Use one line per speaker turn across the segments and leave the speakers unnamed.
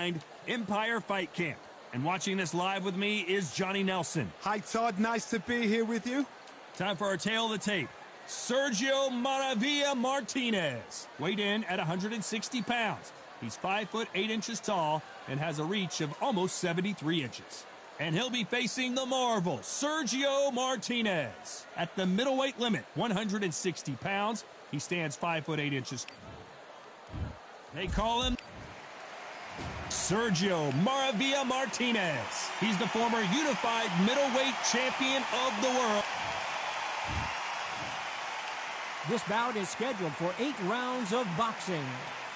behind Empire Fight Camp. And watching this live with me is Johnny Nelson.
Hi, Todd. Nice to be here with you.
Time for our tail of the tape. Sergio Maravilla Martinez, weighed in at 160 pounds. He's 5 foot 8 inches tall and has a reach of almost 73 inches. And he'll be facing the Marvel, Sergio Martinez. At the middleweight limit, 160 pounds. He stands 5 foot 8 inches. They call him Sergio Maravilla Martinez. He's the former unified middleweight champion of the world.
This bout is scheduled for 8 rounds of boxing.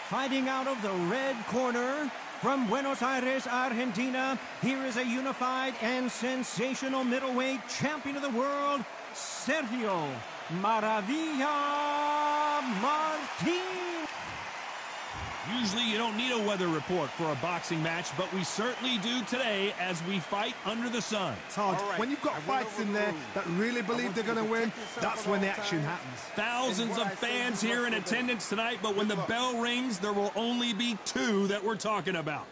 Fighting out of the red corner, from Buenos Aires, Argentina, here is a unified and sensational middleweight champion of the world, Sergio Maravilla Martinez.
Usually you don't need a weather report for a boxing match, but we certainly do today as we fight under the sun.
Todd, when you've got fights in there that really believe they're going to win, that's when the action happens.
Thousands of fans here in attendance tonight, but when the bell rings, there will only be 2 that we're talking about.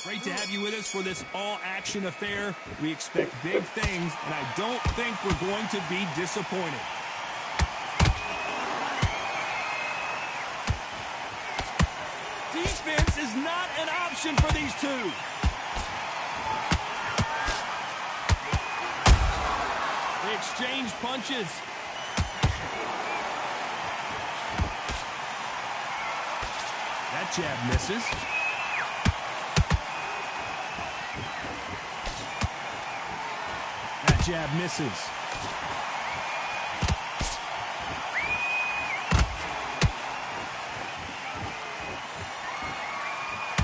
Great to have you with us for this all-action affair. We expect big things, and I don't think we're going to be disappointed. Defense is not an option for these 2. They exchange punches. That jab misses. That jab misses.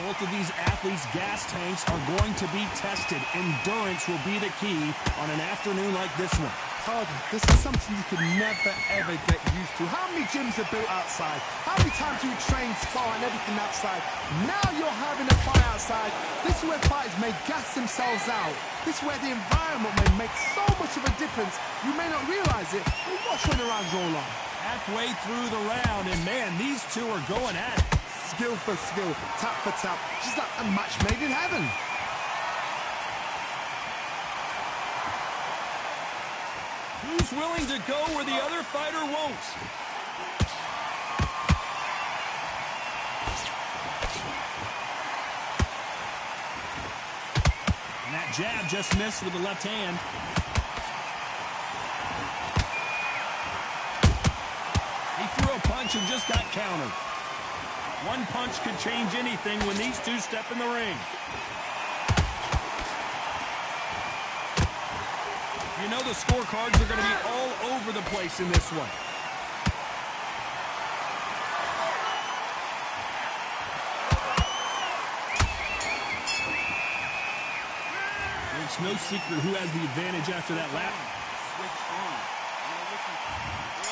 Both of these athletes' gas tanks are going to be tested. Endurance will be the key on an afternoon like this one.
Todd, this is something you could never, ever get used to. How many gyms are built outside? How many times do you train, spar, and everything outside? Now you're having a fight outside. This is where fighters may gas themselves out. This is where the environment may make so much of a difference. You may not realize it, but watch when the rounds roll on.
Halfway through the round, and man, these 2 are going at it.
Skill for skill, tap for tap, just like a match made in heaven.
Who's willing to go where the other fighter won't? And that jab just missed with the left hand. He threw a punch and just got countered. One punch could change anything when these 2 step in the ring. You know the scorecards are going to be all over the place in this one. It's no secret who has the advantage after that lap.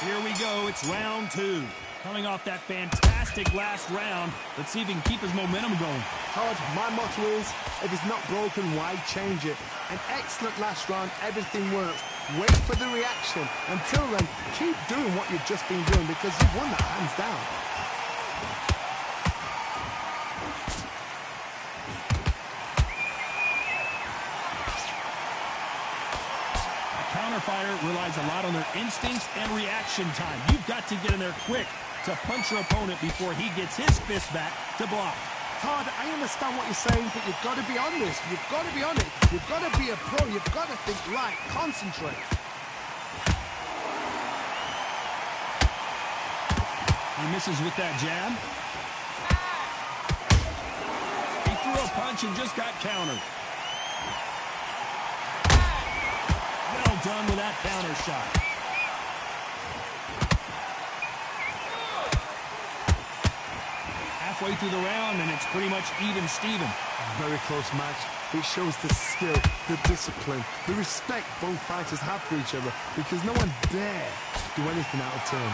Here we go. It's round 2. Coming off that fantastic last round, let's see if he can keep his momentum going.
Todd, my motto is, if it's not broken, why change it? An excellent last round, everything works. Wait for the reaction. Until then, keep doing what you've just been doing because you've won that hands down.
Counterfighter relies a lot on their instincts and reaction time. You've got to get in there quick to punch your opponent before he gets his fist back to block.
Todd, I understand what you're saying, but you've got to be on this. You've got to be on it. You've got to be a pro. You've got to think right. Concentrate.
He misses with that jab. He threw a punch and just got countered. Well done with that counter shot. Halfway through the round, and it's pretty much even Steven.
Very close match. It shows the skill, the discipline, the respect both fighters have for each other because no one dare do anything out of turn.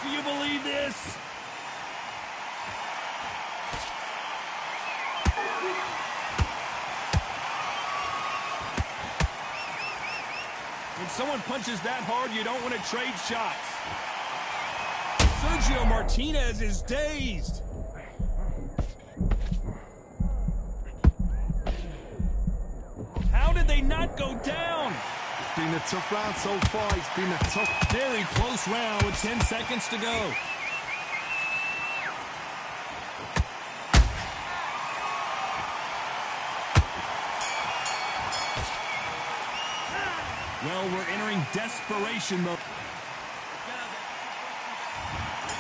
Do you believe this? When someone punches that hard, you don't want to trade shots. Sergio Martinez is dazed. How did they not go down?
It's been a tough round so far. It's been a tough...
Very close round with 10 seconds to go. Well, we're entering desperation mode.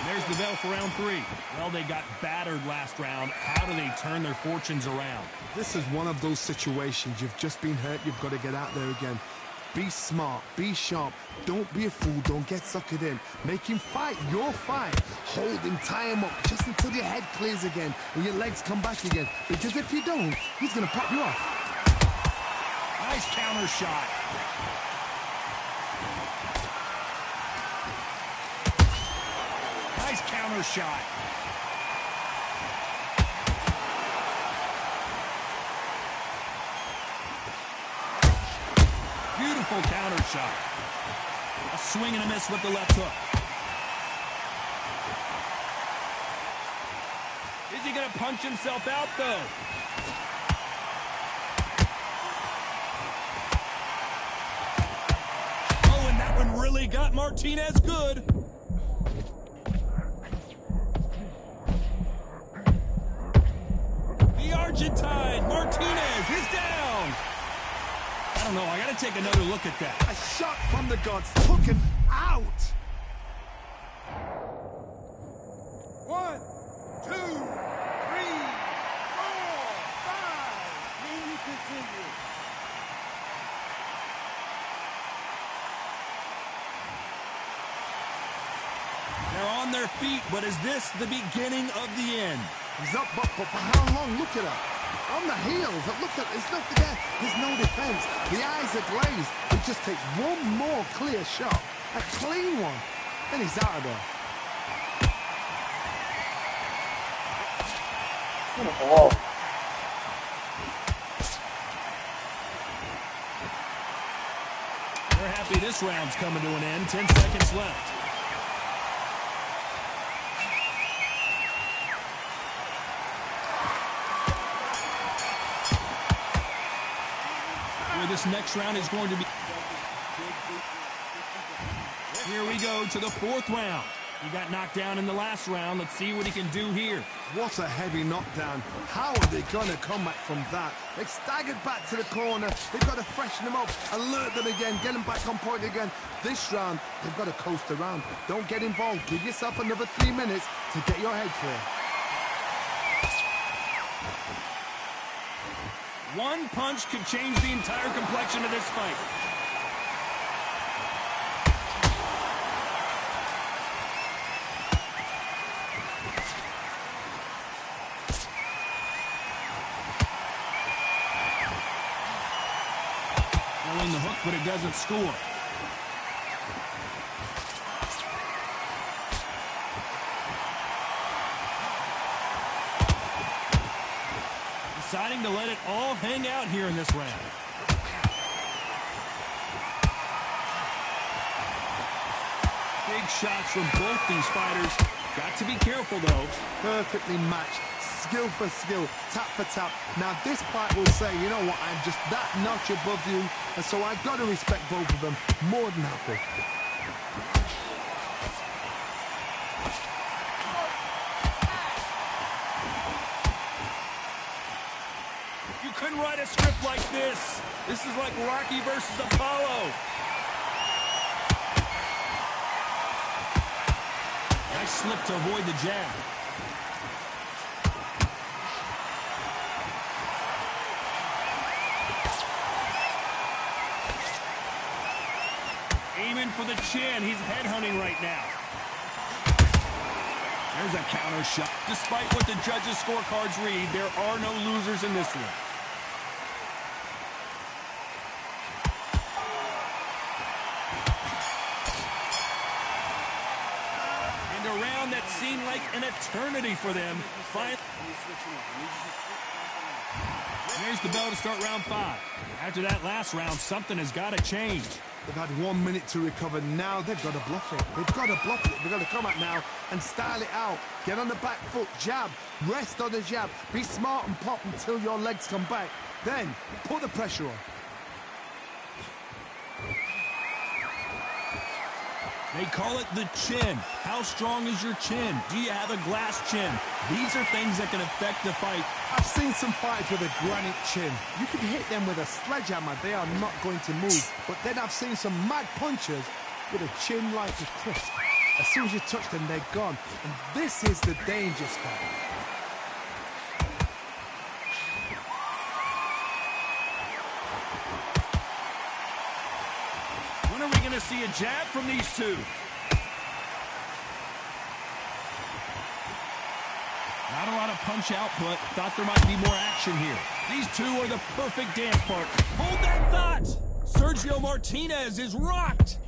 There's the bell for round 3. Well, they got battered last round. How do they turn their fortunes around?
This is one of those situations. You've just been hurt. You've got to get out there again. Be smart. Be sharp. Don't be a fool. Don't get suckered in. Make him fight your fight. Hold him. Tie him up just until your head clears again and your legs come back again. Because if you don't, he's going to pop you off.
Nice counter shot. Nice counter shot. Beautiful counter shot. A swing and a miss with the left hook. Is he going to punch himself out, though? Oh, and that one really got Martinez good. The Argentine, Martinez, is down. I don't know, I gotta take another look at that.
A shot from the gods took him out.
1, 2, 3, 4, 5. Can you continue?
They're on their feet, but is this the beginning of the end?
He's up, but for how long? Look at her. On the heels. Look at, there's nothing there. There's no defense. The eyes are glazed. It just takes one more clear shot. A clean one. And he's out of there.
They're happy this round's coming to an end. 10 seconds left. This next round is going to be... Here we go to the 4th round. He got knocked down in the last round. Let's see what he can do here.
What a heavy knockdown. How are they going to come back from that? They staggered back to the corner. They've got to freshen them up, alert them again, get them back on point again. This round, they've got to coast around. Don't get involved. Give yourself another 3 minutes to get your head clear.
One punch could change the entire complexion of this fight. Throwing the hook, but it doesn't score. Deciding to let it all hang out here in this round. Big shots from both these fighters. Got to be careful, though.
Perfectly matched. Skill for skill. Tap for tap. Now, this fight will say, you know what, I'm just that notch above you. And so I've got to respect both of them. More than happy.
You couldn't write a script like this. This is like Rocky versus Apollo. Nice slip to avoid the jab. Aiming for the chin. He's headhunting right now. There's a counter shot. Despite what the judges' scorecards read, there are no losers in this one. And a round that seemed like an eternity for them. There's the bell to start round 5. After that last round, something has got to change.
They've had 1 minute to recover. Now they've got to bluff it. They've got to bluff it. They've got to come out now and style it out. Get on the back foot, jab, rest on the jab. Be smart and pop until your legs come back. Then put the pressure on.
They call it the chin. How strong is your chin? Do you have a glass chin? These are things that can affect the fight.
I've seen some fighters with a granite chin. You can hit them with a sledgehammer. They are not going to move. But then I've seen some mad punchers with a chin like a crisp. As soon as you touch them, they're gone. And this is the danger spot.
When are we going to see a jab from these two? Not a lot of punch output. Thought there might be more action here. These two are the perfect dance partner. Hold that thought! Sergio Martinez is rocked!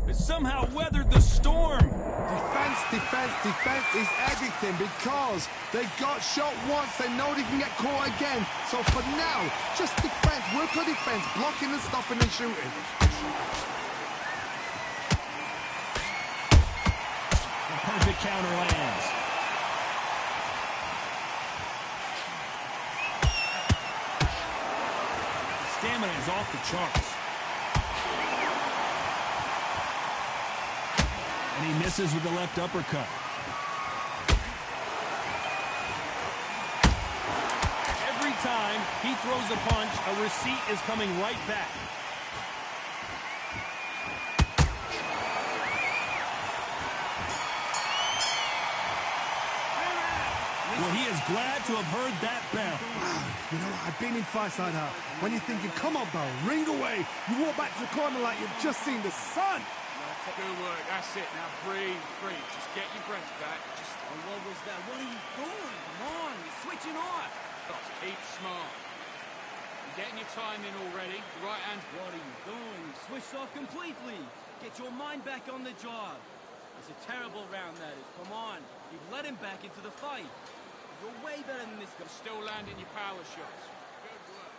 It somehow weathered the storm.
Defense, defense, defense is everything because they got shot once. They know they can get caught again. So for now, just defense. Work on defense. Blocking and stopping and shooting.
Perfect counter lands. Stamina is off the charts. And he misses with the left uppercut. Every time he throws a punch, a receipt is coming right back. Well, he is glad to have heard that bell.
Wow, you know, I've been in fights like that. When you're thinking, come on, bell, ring away. You walk back to the corner like you've just seen the sun.
Good work, that's it. Now breathe, breathe. Just get your breath back. Just
What was that? What are you doing? Come on, you're switching off.
keep smart. You're getting your time in already. The right hand's...
What are you doing? You switched off completely. Get your mind back on the job. It's a terrible round, that is. Come on. You've let him back into the fight. You're way better than this guy.
Still landing your power shots. Good work.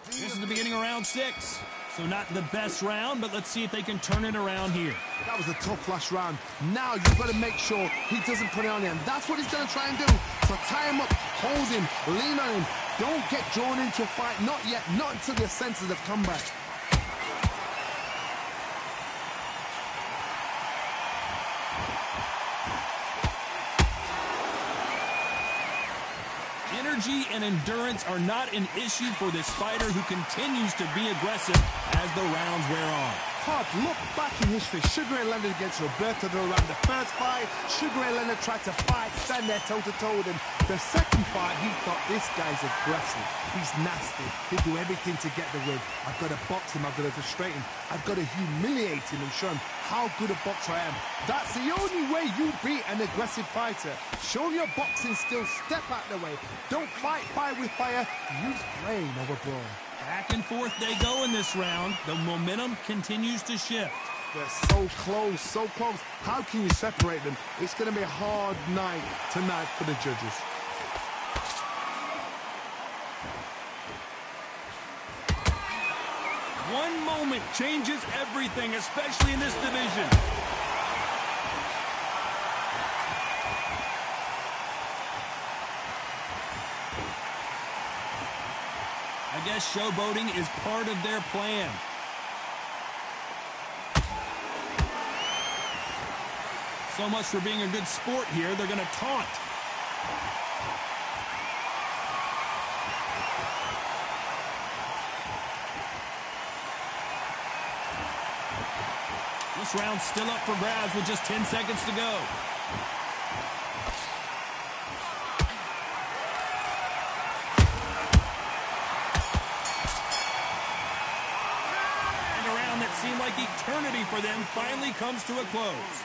This is the beginning of round 6. So not the best round, but let's see if they can turn it around here.
That was a tough last round. Now you've got to make sure he doesn't put it on him. That's what he's going to try and do. So tie him up, hold him, lean on him. Don't get drawn into a fight. Not yet. Not until your senses have come back.
Energy and endurance are not an issue for this fighter who continues to be aggressive as the rounds wear on.
Todd, look back in history. Sugar Ray Leonard against Roberto Duran. The first fight, Sugar Ray Leonard tried to fight, stand there toe-to-toe with him. The second fight, he thought, this guy's aggressive. He's nasty. He'll do everything to get the win. I've got to box him. I've got to frustrate him. I've got to humiliate him and show him how good a boxer I am. That's the only way you beat an aggressive fighter. Show your boxing skills. Step out the way. Don't fight fire with fire. Use brain over brawn.
Back and forth they go in this round. The momentum continues to shift.
They're so close, so close. How can you separate them? It's going to be a hard night tonight for the judges.
One moment changes everything, especially in this division. I guess showboating is part of their plan. So much for being a good sport here, they're going to taunt. This round's still up for grabs with just 10 seconds to go. Seemed like eternity for them finally comes to a close.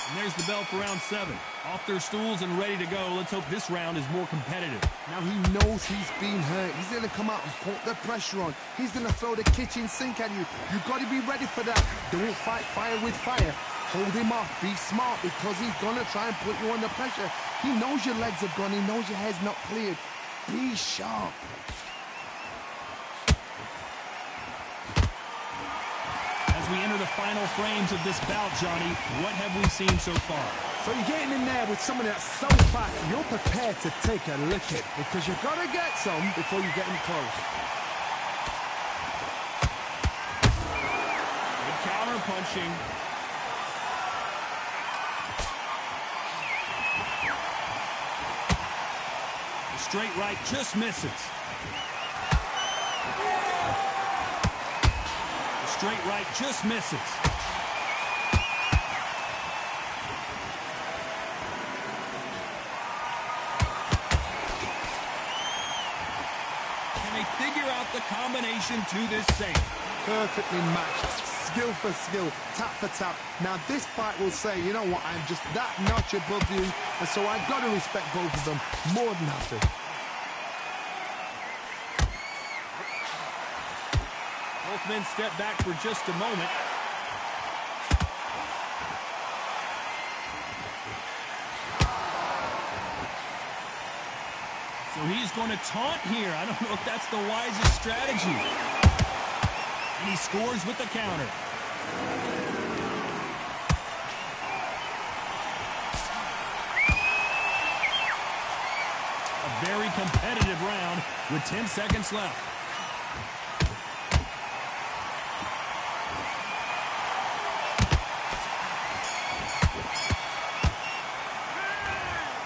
And there's the bell for round 7. Off their stools and ready to go. Let's hope this round is more competitive.
Now he knows he's been hurt. He's going to come out and put the pressure on. He's going to throw the kitchen sink at you. You've got to be ready for that. Don't fight fire with fire. Hold him off. Be smart because he's going to try and put you under pressure. He knows your legs have gone. He knows your head's not cleared. Be sharp.
As we enter the final frames of this bout, Johnny, what have we seen so far?
So you're getting in there with somebody that's so fast, you're prepared to take a licking because you've got to get some before you get him close.
Good counter punching. The straight right just misses. The straight right just misses. Figure out the combination to this save.
Perfectly matched, skill for skill, tap for tap. Now this fight will say, you know what, I'm just that notch above you, and so I've got to respect both of them more than happy.
Both men step back for just a moment. So he's going to taunt here. I don't know if that's the wisest strategy. And he scores with the counter. A very competitive round with 10 seconds left.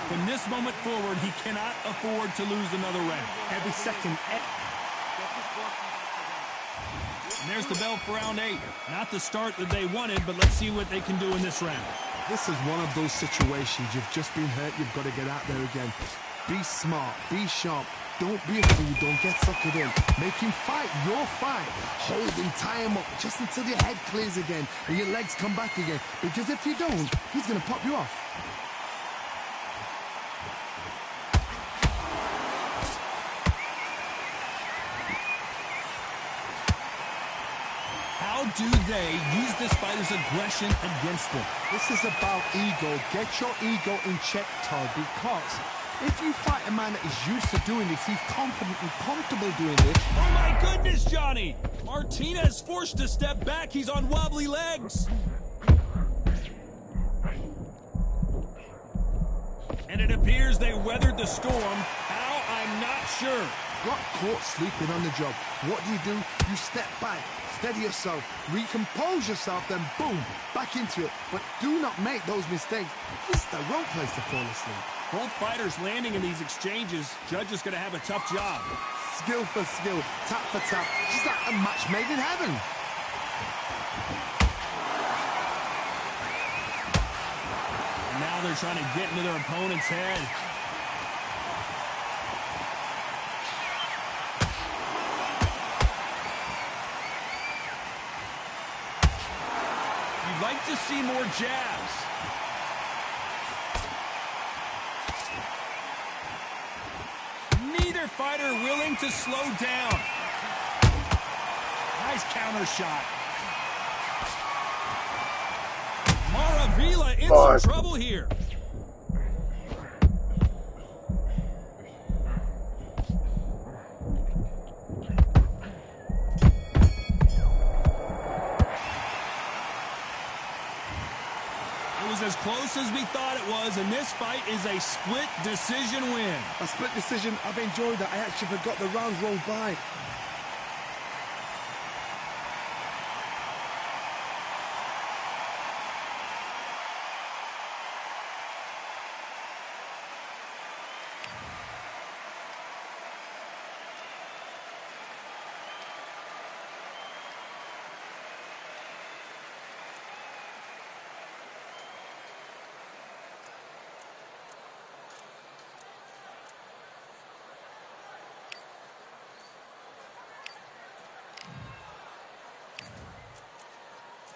From this moment forward, he cannot afford to lose another round.
Every second.
And there's the bell for round 8. Not the start that they wanted, but let's see what they can do in this round.
This is one of those situations. You've just been hurt. You've got to get out there again. Be smart. Be sharp. Don't be a fool. Don't get suckered in. Make him fight your fight. Hold him, tie him up just until your head clears again and your legs come back again. Because if you don't, he's going to pop you off.
How do they use this fighter's aggression against them?
This is about ego. Get your ego in check, Todd, because if you fight a man that is used to doing this, he's confident and comfortable doing this.
Oh my goodness, Johnny! Martinez forced to step back. He's on wobbly legs. And it appears they weathered the storm. How? I'm not sure.
Got caught sleeping on the job. What do? You step back, steady yourself, recompose yourself, then boom, back into it. But do not make those mistakes. This is the wrong place to fall asleep.
Both fighters landing in these exchanges. Judge is going to have a tough job.
Skill for skill, tap for tap. Just like a match made in heaven.
And now they're trying to get into their opponent's head. You'd like to see more jabs. Neither fighter willing to slow down. Nice counter shot. Maravilla in some trouble here. As close as we thought it was, and this fight is a split decision win.
A split decision. I've enjoyed that. I actually forgot the rounds rolled by.